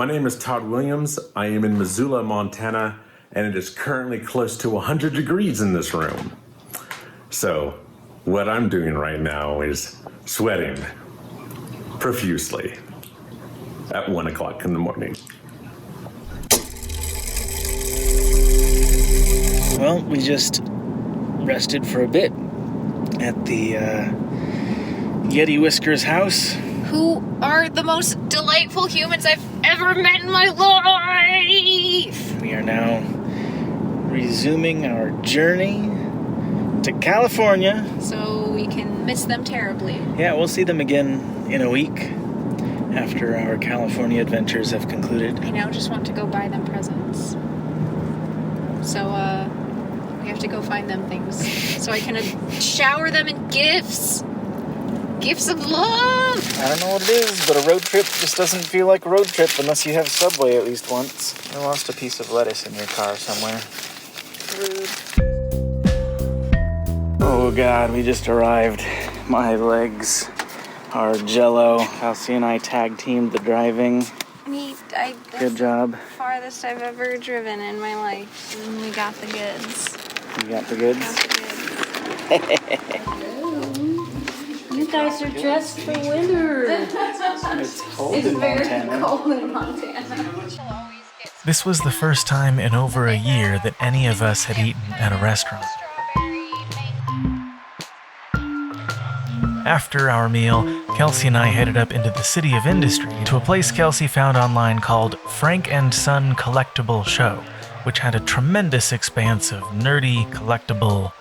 My name is Todd Williams. I am in Missoula, Montana, and it is currently close to 100 degrees in this room. So what I'm doing right now is sweating profusely at 1 o'clock in the morning. Well, we just rested for a bit at the Yeti Whiskers house. Who are the most delightful humans I've ever met in my life! We are now resuming our journey to California. So we can miss them terribly. Yeah, we'll see them again in a week after our California adventures have concluded. I now just want to go buy them presents. So, we have to go find them things so I can shower them in gifts. Gifts of love! I don't know what it is, but a road trip just doesn't feel like a road trip unless you have Subway at least once. I lost a piece of lettuce in your car somewhere. Rude. Oh God, we just arrived. My legs are jello. Kelsey and I tag-teamed the driving. Good job. Farthest I've ever driven in my life. And we got the goods. You got the goods? You guys are dressed for winter. It's cold in Montana. Very cold in Montana. This was the first time in over a year that any of us had eaten at a restaurant. After our meal, Kelsey and I headed up into the City of Industry to a place Kelsey found online called Frank & Son Collectible Show, which had a tremendous expanse of nerdy, collectible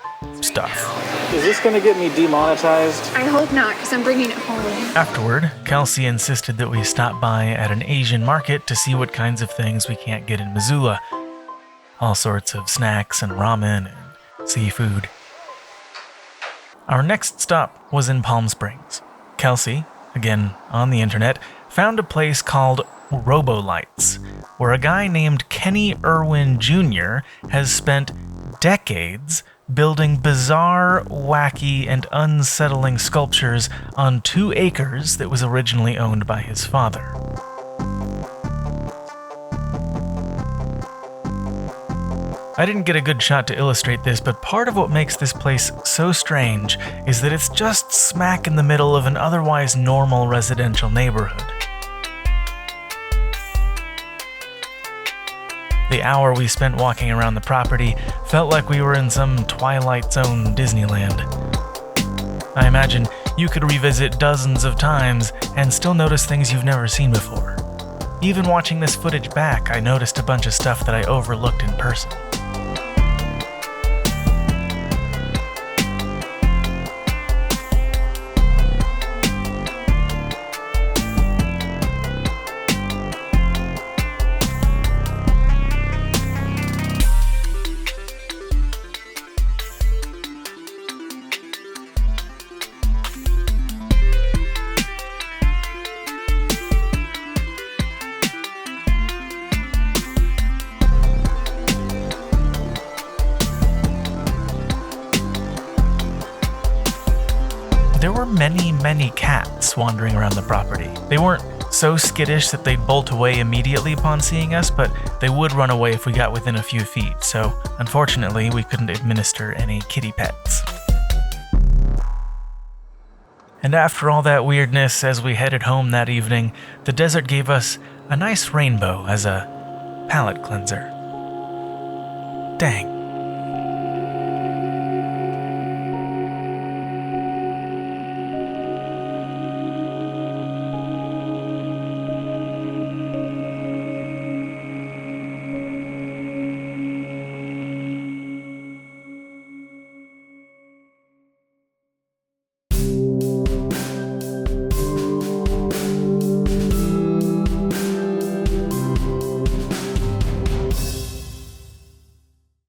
stuff. Is this going to get me demonetized? I hope not, because I'm bringing it home. Afterward, Kelsey insisted that we stop by at an Asian market to see what kinds of things we can't get in Missoula. All sorts of snacks and ramen and seafood. Our next stop was in Palm Springs. Kelsey, again on the internet, found a place called Robolights, where a guy named Kenny Irwin Jr. has spent decades building bizarre, wacky, and unsettling sculptures on 2 acres that was originally owned by his father. I didn't get a good shot to illustrate this, but part of what makes this place so strange is that it's just smack in the middle of an otherwise normal residential neighborhood. The hour we spent walking around the property felt like we were in some Twilight Zone Disneyland. I imagine you could revisit dozens of times and still notice things you've never seen before. Even watching this footage back, I noticed a bunch of stuff that I overlooked in person. There were many cats wandering around the property. They weren't so skittish that they'd bolt away immediately upon seeing us, but they would run away if we got within a few feet, so unfortunately we couldn't administer any kitty pets. And after all that weirdness, as we headed home that evening, the desert gave us a nice rainbow as a palate cleanser. Dang.